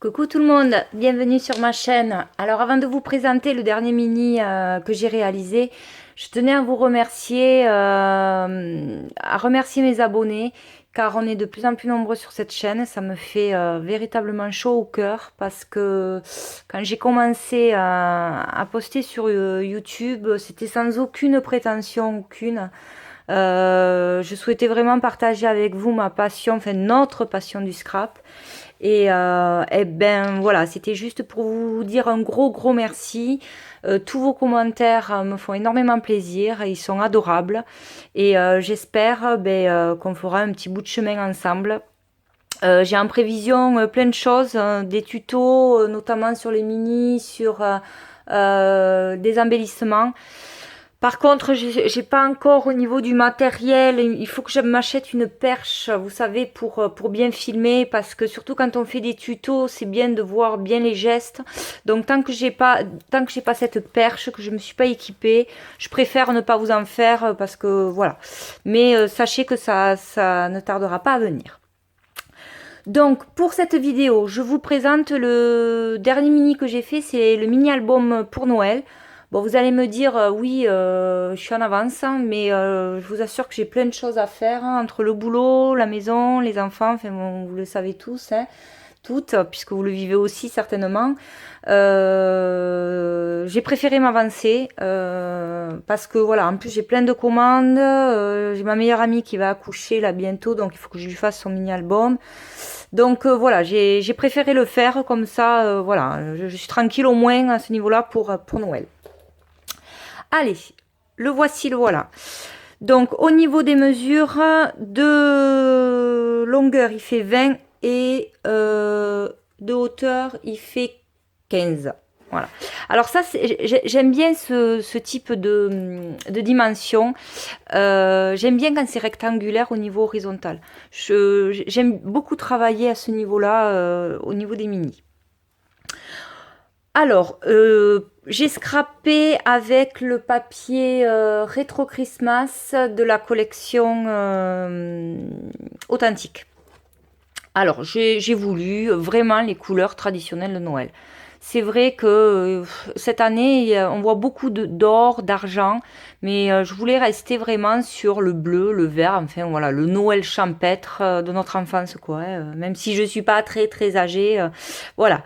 Coucou tout le monde, bienvenue sur ma chaîne. Alors avant de vous présenter le dernier mini que j'ai réalisé, je tenais à vous remercier, à remercier mes abonnés, car on est de plus en plus nombreux sur cette chaîne. Ça me fait véritablement chaud au cœur, parce que quand j'ai commencé à poster sur YouTube, c'était sans aucune prétention, aucune. Je souhaitais vraiment partager avec vous ma passion, enfin notre passion du scrap. Et ben voilà, c'était juste pour vous dire un gros merci. Tous vos commentaires me font énormément plaisir, ils sont adorables. Et j'espère qu'on fera un petit bout de chemin ensemble. J'ai en prévision plein de choses, des tutos, notamment sur les minis, sur des embellissements. Par contre, j'ai pas encore au niveau du matériel. Il faut que je m'achète une perche, vous savez, pour bien filmer, parce que surtout quand on fait des tutos, c'est bien de voir bien les gestes. Donc tant que j'ai pas cette perche, que je me suis pas équipée, je préfère ne pas vous en faire parce que voilà. Mais sachez que ça ne tardera pas à venir. Donc pour cette vidéo, je vous présente le dernier mini que j'ai fait, c'est le mini album pour Noël. Bon, vous allez me dire, oui, je suis en avance, hein, mais je vous assure que j'ai plein de choses à faire, hein, entre le boulot, la maison, les enfants, enfin bon, vous le savez tous, hein, toutes, puisque vous le vivez aussi certainement. J'ai préféré m'avancer, parce que voilà, en plus j'ai plein de commandes, j'ai ma meilleure amie qui va accoucher là bientôt, donc il faut que je lui fasse son mini-album. Donc voilà, j'ai préféré le faire comme ça, voilà, je suis tranquille au moins à ce niveau-là pour Noël. Allez, le voici, le voilà. Donc au niveau des mesures de longueur, il fait 20 et de hauteur, il fait 15. Voilà. Alors ça, j'aime bien ce type de dimension. J'aime bien quand c'est rectangulaire au niveau horizontal. J'aime beaucoup travailler à ce niveau-là, au niveau des mini. Alors, j'ai scrappé avec le papier Retro Christmas de la collection authentique. Alors, j'ai voulu vraiment les couleurs traditionnelles de Noël. C'est vrai que cette année, on voit beaucoup d'or, d'argent, mais je voulais rester vraiment sur le bleu, le vert, enfin voilà, le Noël champêtre de notre enfance, quoi, hein. Même si je suis pas très âgée, voilà,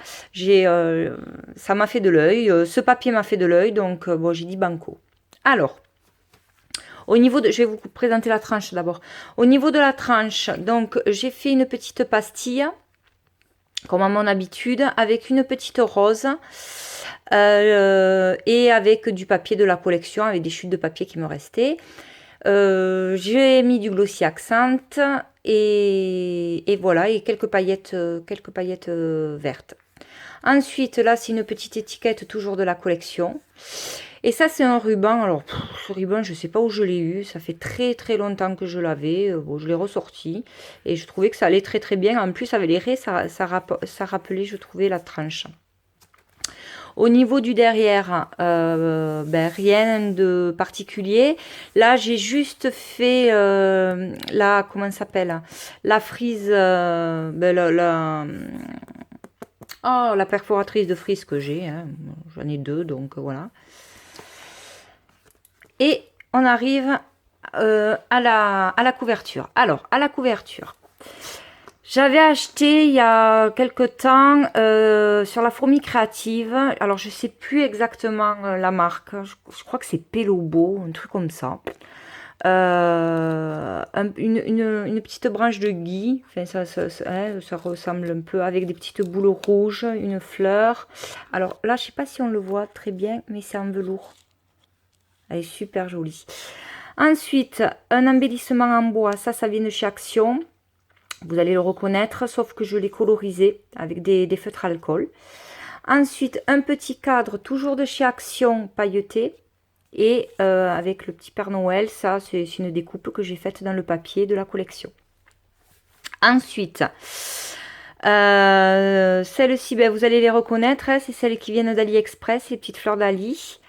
ça m'a fait de l'œil, ce papier m'a fait de l'œil, donc bon, j'ai dit banco. Alors, je vais vous présenter la tranche d'abord. Au niveau de la tranche, donc j'ai fait une petite pastille, comme à mon habitude, avec une petite rose et avec du papier de la collection, avec des chutes de papier qui me restaient. J'ai mis du glossy accent et voilà, et quelques paillettes vertes. Ensuite, là, c'est une petite étiquette toujours de la collection. Et ça, c'est un ruban. Alors, ce ruban, je ne sais pas où je l'ai eu. Ça fait très longtemps que je l'avais. Bon, je l'ai ressorti. Et je trouvais que ça allait très bien. En plus, avec les raies, ça rappelait, je trouvais, la tranche. Au niveau du derrière, rien de particulier. Là, j'ai juste fait comment ça s'appelle, la frise, la perforatrice de frise que j'ai, hein. J'en ai deux, donc voilà. Et on arrive à la couverture. Alors, à la couverture, j'avais acheté il y a quelque temps sur la fourmi créative. Alors, je sais plus exactement la marque. Je crois que c'est Pelobo, un truc comme ça. Une petite branche de gui. Enfin, ça ressemble un peu avec des petites boules rouges, une fleur. Alors là, je sais pas si on le voit très bien, mais c'est en velours. Elle est super jolie. Ensuite, un embellissement en bois. Ça vient de chez Action. Vous allez le reconnaître, sauf que je l'ai colorisé avec des feutres alcool. Ensuite, un petit cadre, toujours de chez Action, pailleté. Et avec le petit Père Noël, ça, c'est une découpe que j'ai faite dans le papier de la collection. Ensuite, celles-ci, vous allez les reconnaître, hein, c'est celles qui viennent d'AliExpress, les petites fleurs d'Ali.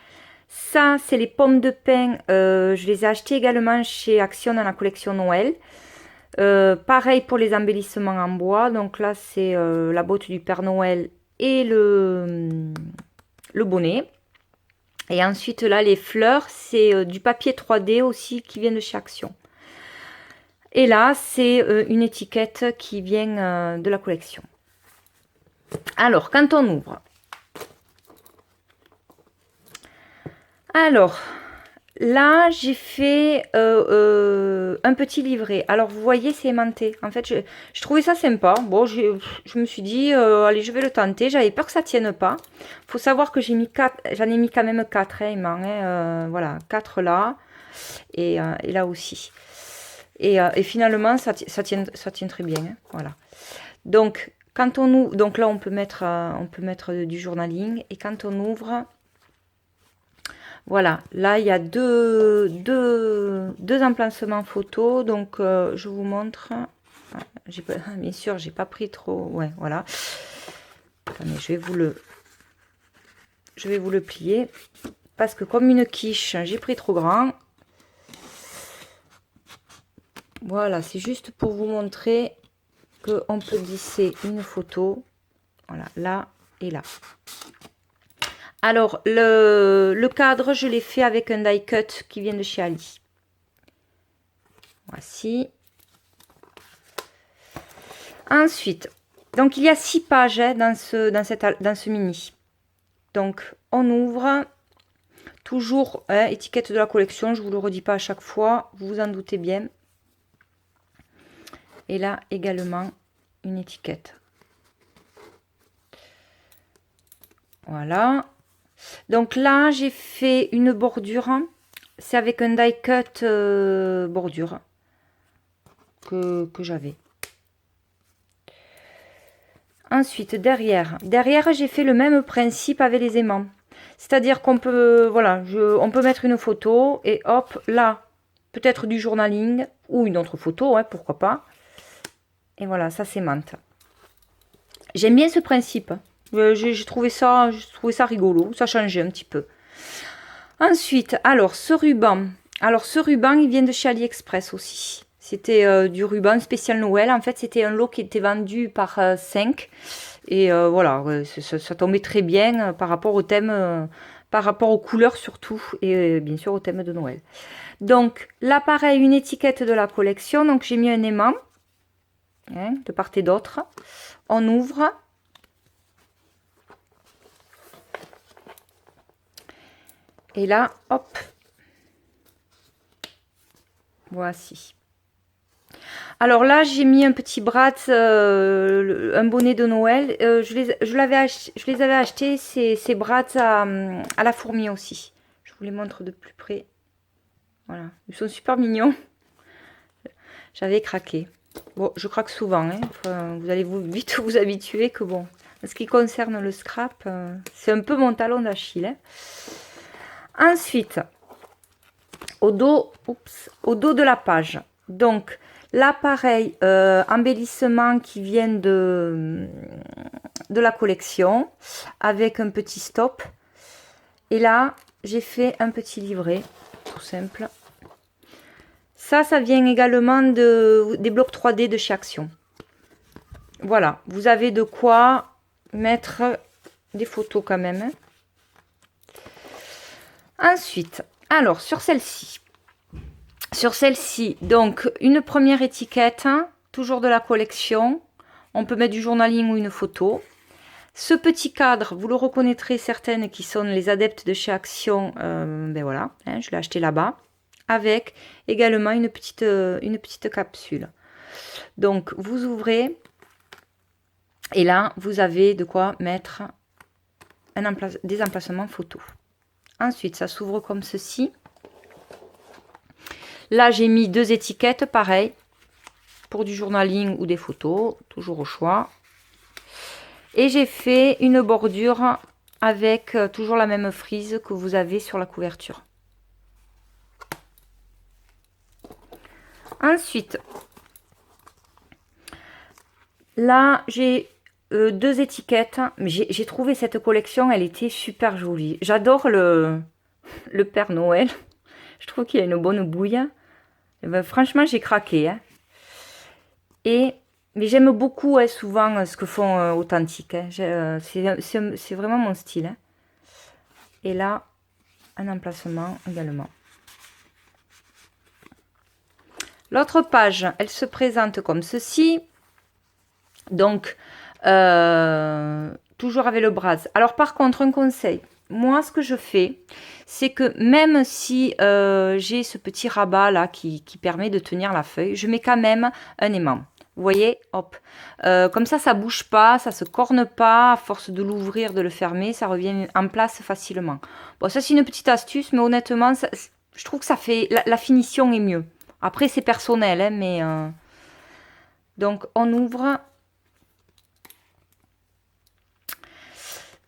Ça, c'est les pommes de pin. Je les ai achetées également chez Action dans la collection Noël. Pareil pour les embellissements en bois. Donc là, c'est la botte du Père Noël et le bonnet. Et ensuite, là, les fleurs, c'est du papier 3D aussi qui vient de chez Action. Et là, c'est une étiquette qui vient de la collection. Alors, quand on ouvre. Alors, là, j'ai fait un petit livret. Alors, vous voyez, c'est aimanté. En fait, je trouvais ça sympa. Bon, je me suis dit, allez, je vais le tenter. J'avais peur que ça tienne pas. Faut savoir que j'en ai mis quand même 4 aimants. Voilà, 4 là. Et là aussi. Et finalement, ça tient très bien. Voilà. Donc, quand on ouvre, donc là, on peut mettre du journaling. Et quand on ouvre... Voilà, là il y a deux emplacements photos, donc je vous montre. Bien sûr, j'ai pas pris trop. Ouais, voilà. Attendez, je vais vous le plier parce que comme une quiche, j'ai pris trop grand. Voilà, c'est juste pour vous montrer que on peut glisser une photo. Voilà, là et là. Alors, le cadre, je l'ai fait avec un die cut qui vient de chez Ali. Voici. Ensuite, donc il y a 6 pages dans ce mini. Donc, on ouvre. Toujours, étiquette de la collection, je ne vous le redis pas à chaque fois, vous vous en doutez bien. Et là, également, une étiquette. Voilà. Donc là, j'ai fait une bordure. C'est avec un die cut bordure que j'avais. Ensuite, derrière, j'ai fait le même principe avec les aimants. C'est-à-dire qu'on peut, voilà, on peut mettre une photo et hop, là, peut-être du journaling ou une autre photo, hein, pourquoi pas. Et voilà, ça s'aimante. J'aime bien ce principe. J'ai trouvé ça rigolo, ça changeait un petit peu. Ensuite, alors ce ruban. Alors ce ruban, il vient de chez AliExpress aussi. C'était du ruban spécial Noël. En fait, c'était un lot qui était vendu par 5. Et voilà, ça tombait très bien par rapport au thème, par rapport aux couleurs surtout. Et bien sûr au thème de Noël. Donc là, pareil, une étiquette de la collection. Donc j'ai mis un aimant, hein, de part et d'autre. On ouvre. Et là, hop. Voici. Alors là, j'ai mis un petit brat, un bonnet de Noël. Je les avais achetés, ces brats à la fourmi aussi. Je vous les montre de plus près. Voilà, ils sont super mignons. J'avais craqué. Bon, je craque souvent. Hein. Enfin, vous allez vite vous habituer que bon. En ce qui concerne le scrap, c'est un peu mon talon d'Achille. Hein. Ensuite, au dos de la page. Donc, là, pareil, embellissement qui vient de la collection avec un petit stop. Et là, j'ai fait un petit livret, tout simple. Ça vient également des blocs 3D de chez Action. Voilà, vous avez de quoi mettre des photos quand même. Ensuite, alors sur celle-ci, donc une première étiquette, hein, toujours de la collection. On peut mettre du journaling ou une photo. Ce petit cadre, vous le reconnaîtrez certaines qui sont les adeptes de chez Action. Ben voilà, hein, je l'ai acheté là-bas. Avec également une petite capsule. Donc vous ouvrez et là vous avez de quoi mettre des emplacements photos. Ensuite ça s'ouvre comme ceci. Là j'ai mis 2 étiquettes pareil pour du journaling ou des photos, toujours au choix. Et j'ai fait une bordure avec toujours la même frise que vous avez sur la couverture. Ensuite, là, j'ai 2 étiquettes. J'ai trouvé cette collection, elle était super jolie. J'adore le Père Noël. Je trouve qu'il a une bonne bouille. Et ben, franchement, j'ai craqué. Hein. Mais j'aime beaucoup souvent ce que font Authentique. Hein. C'est vraiment mon style. Hein. Et là, un emplacement également. L'autre page, elle se présente comme ceci. Donc, toujours avec le bras. Alors par contre, un conseil. Moi, ce que je fais, c'est que même si j'ai ce petit rabat là qui permet de tenir la feuille, je mets quand même un aimant. Vous voyez, hop. Comme ça bouge pas, ça se corne pas. À force de l'ouvrir, de le fermer, ça revient en place facilement. Bon, ça c'est une petite astuce, mais honnêtement, je trouve que ça fait la finition est mieux. Après, c'est personnel, hein, mais donc on ouvre.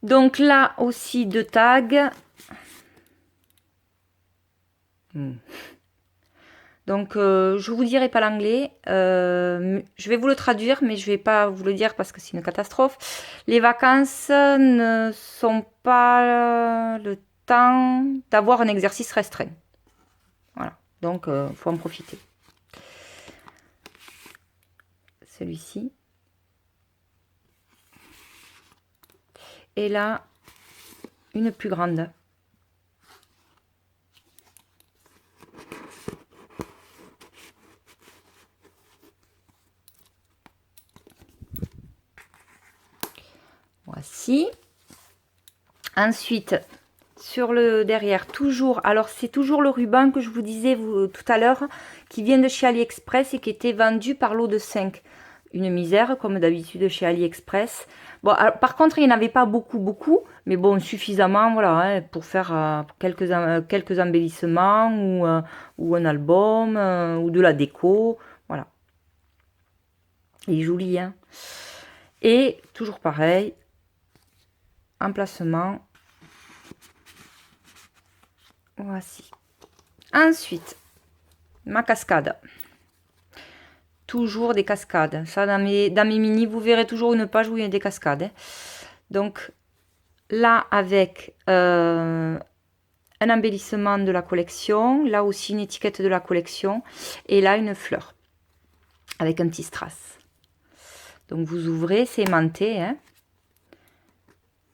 Donc là aussi deux tags. Donc je vous dirai pas l'anglais. Je vais vous le traduire, mais je vais pas vous le dire parce que c'est une catastrophe. Les vacances ne sont pas le temps d'avoir un exercice restreint. Voilà. Donc faut en profiter. Celui-ci. Et là, une plus grande. Voici. Ensuite, sur le derrière, toujours, alors c'est toujours le ruban que je vous disais tout à l'heure, qui vient de chez AliExpress et qui était vendu par lot de 5. Une misère, comme d'habitude chez AliExpress. Bon, alors, par contre, il n'y en avait pas beaucoup, mais bon, suffisamment, voilà, hein, pour faire quelques embellissements ou un album ou de la déco, voilà. Il est joli, hein. Et toujours pareil, emplacement. Voici. Ensuite, ma cascade. Toujours des cascades. Ça, dans mes mini, vous verrez toujours une page où il y a des cascades. Hein. Donc, là, avec un embellissement de la collection. Là aussi, une étiquette de la collection. Et là, une fleur. Avec un petit strass. Donc, vous ouvrez, c'est aimanté. Hein.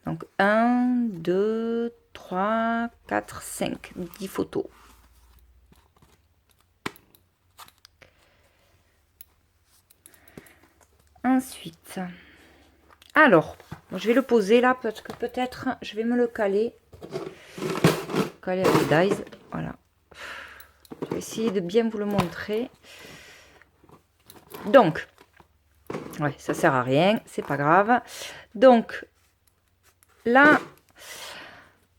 Donc, 1, 2, 3, 4, 5. 10 photos. Ensuite, alors, je vais le poser là parce que peut-être je vais me le caler. Caler avec Dies. Voilà. Je vais essayer de bien vous le montrer. Donc, ouais, ça sert à rien, c'est pas grave. Donc, là,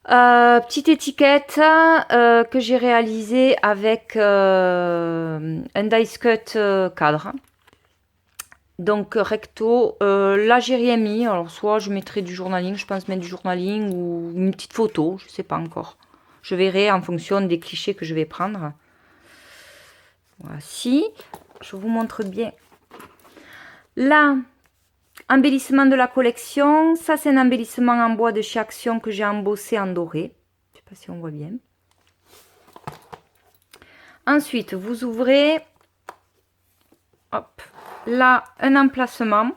petite étiquette que j'ai réalisée avec un dice cut cadre. Donc recto, là j'ai rien mis, alors soit je mettrai du journaling, je pense mettre du journaling ou une petite photo, je sais pas encore. Je verrai en fonction des clichés que je vais prendre. Voici, je vous montre bien. Là, embellissement de la collection, ça c'est un embellissement en bois de chez Action que j'ai embossé en doré. Je sais pas si on voit bien. Ensuite, vous ouvrez, hop. Là, un emplacement.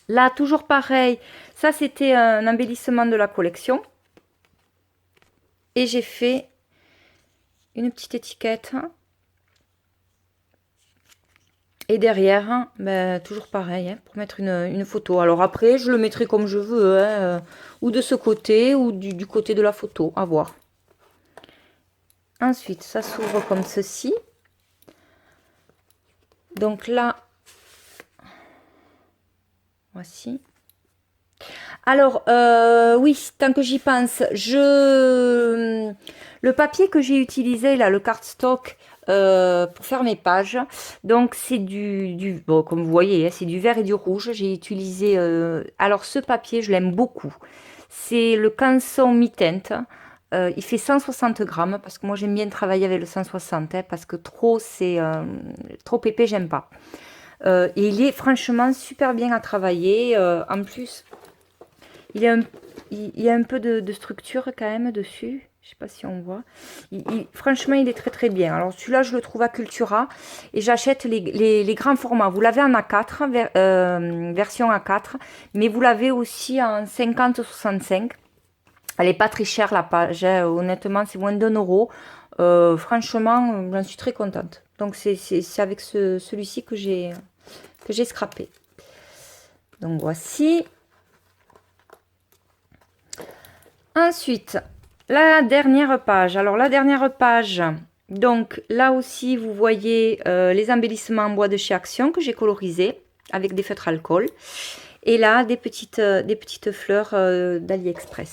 Là, toujours pareil. Ça, c'était un embellissement de la collection. Et j'ai fait une petite étiquette. Et derrière, ben, toujours pareil, hein, pour mettre une photo. Alors après, je le mettrai comme je veux. Hein, ou de ce côté, ou du côté de la photo. À voir. Ensuite, ça s'ouvre comme ceci. Donc là, voici. Alors, oui, tant que j'y pense, le papier que j'ai utilisé, là, le cardstock, pour faire mes pages, donc c'est bon, comme vous voyez, hein, c'est du vert et du rouge. J'ai utilisé, alors ce papier, je l'aime beaucoup. C'est le Canson mi-teinte. Il fait 160 grammes, parce que moi j'aime bien travailler avec le 160, hein, parce que trop, c'est trop épais, j'aime pas. Et il est franchement super bien à travailler. En plus, il y a un peu de structure quand même dessus. Je sais pas si on voit. Franchement, il est très très bien. Alors celui-là, je le trouve à Cultura. Et j'achète les grands formats. Vous l'avez en A4, version A4. Mais vous l'avez aussi en 50-65. Elle n'est pas très chère la page. Honnêtement, c'est moins d'1 euro. Franchement, j'en suis très contente. Donc c'est avec celui-ci que j'ai scrappé. Donc voici. Ensuite, la dernière page. Alors la dernière page, donc là aussi vous voyez les embellissements en bois de chez Action que j'ai colorisés avec des feutres alcool. Et là des petites fleurs d'AliExpress.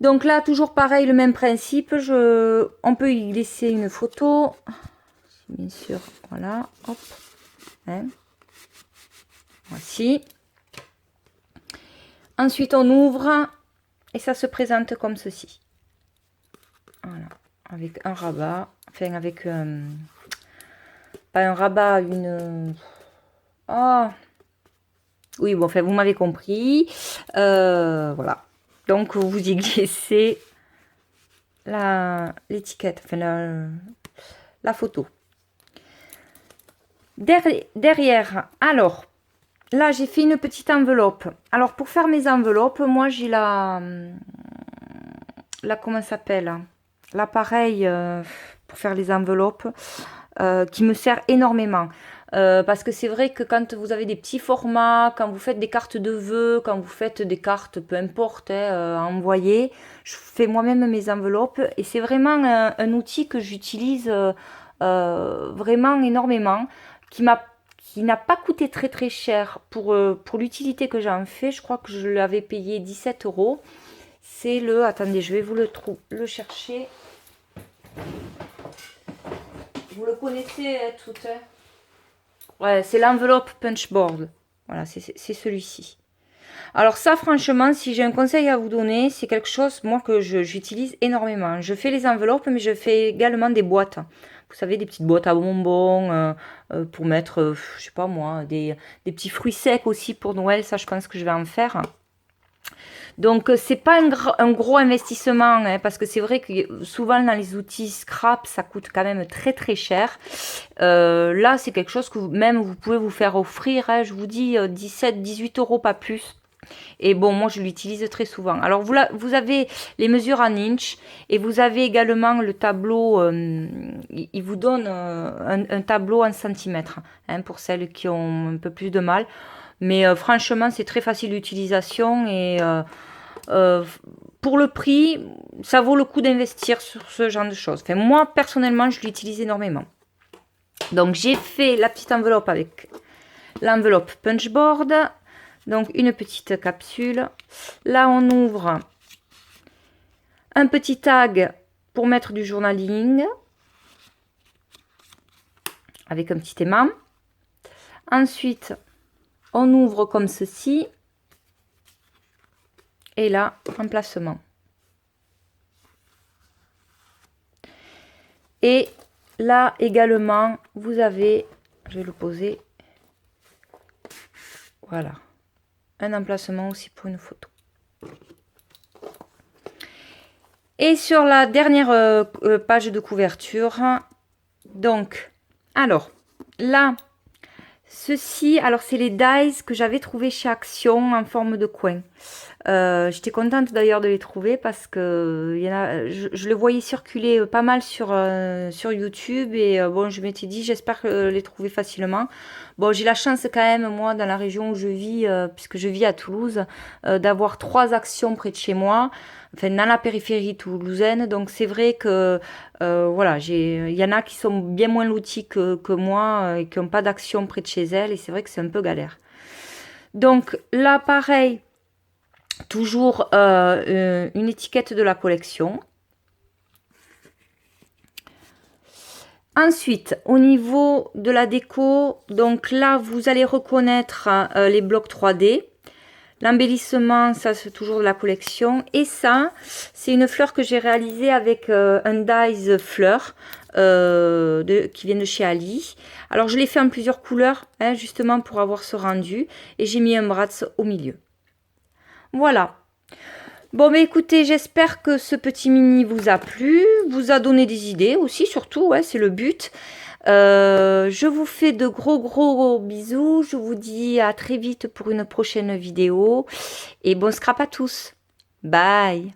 Donc là toujours pareil, le même principe. On peut y laisser une photo. Bien sûr, voilà, hop. Hein. Voici. Ensuite on ouvre. Et ça se présente comme ceci. Voilà. Avec un rabat. Enfin, avec... pas un rabat, une... Oh. Oui, bon, enfin, vous m'avez compris. Voilà. Donc, vous y glissez l'étiquette, enfin, la photo. Derrière, alors... Là, j'ai fait une petite enveloppe. Alors, pour faire mes enveloppes, moi, j'ai comment ça s'appelle? L'appareil pour faire les enveloppes qui me sert énormément. Parce que c'est vrai que quand vous avez des petits formats, quand vous faites des cartes de vœux, quand vous faites des cartes, peu importe, à envoyer, je fais moi-même mes enveloppes. Et c'est vraiment un outil que j'utilise vraiment énormément, qui n'a pas coûté très très cher pour l'utilité que j'en fais. Je crois que je l'avais payé 17 euros. C'est attendez, je vais vous le chercher. Vous le connaissez tout. Ouais, c'est l'enveloppe Punchboard. Voilà, c'est celui-ci. Alors ça, franchement, si j'ai un conseil à vous donner, c'est quelque chose, moi, que j'utilise énormément. Je fais les enveloppes, mais je fais également des boîtes. Vous savez, des petites boîtes à bonbons pour mettre, je sais pas moi, des petits fruits secs aussi pour Noël. Ça, je pense que je vais en faire. Donc, c'est pas un gros investissement, hein, parce que c'est vrai que souvent dans les outils scrap, ça coûte quand même très très cher. Là, c'est quelque chose que vous pouvez vous faire offrir, hein, je vous dis 17-18 euros, pas plus. Et bon, moi, je l'utilise très souvent. Alors, vous avez les mesures en inch et vous avez également le tableau. Il vous donne un tableau en centimètres, hein, pour celles qui ont un peu plus de mal. Mais franchement, c'est très facile d'utilisation et pour le prix, ça vaut le coup d'investir sur ce genre de choses. Enfin, moi, personnellement, je l'utilise énormément. Donc, j'ai fait la petite enveloppe avec l'enveloppe Punchboard. Donc, une petite capsule. Là, on ouvre un petit tag pour mettre du journaling avec un petit aimant. Ensuite, on ouvre comme ceci. Et là, emplacement. Et là également, vous avez, je vais le poser, voilà, un emplacement aussi pour une photo. Et sur la dernière page de couverture, donc, alors, là, ceci, alors c'est les dies que j'avais trouvé chez Action en forme de coin. J'étais contente d'ailleurs de les trouver parce que je le voyais circuler pas mal sur YouTube et bon, je m'étais dit j'espère les trouver facilement. Bon, j'ai la chance quand même, moi, dans la région où je vis, puisque je vis à Toulouse, d'avoir 3 actions près de chez moi, enfin dans la périphérie toulousaine. Donc c'est vrai que voilà, il y en a qui sont bien moins lotis que moi et qui n'ont pas d'action près de chez elles et c'est vrai que c'est un peu galère. Donc là, pareil. Toujours une étiquette de la collection. Ensuite, au niveau de la déco, donc là, vous allez reconnaître les blocs 3D. L'embellissement, ça c'est toujours de la collection. Et ça, c'est une fleur que j'ai réalisée avec un dies fleur qui vient de chez Ali. Alors, je l'ai fait en plusieurs couleurs, hein, justement pour avoir ce rendu. Et j'ai mis un bratz au milieu. Voilà. Bon, mais écoutez, j'espère que ce petit mini vous a plu, vous a donné des idées aussi, surtout, ouais, c'est le but. Je vous fais de gros bisous. Je vous dis à très vite pour une prochaine vidéo. Et bon scrap à tous. Bye.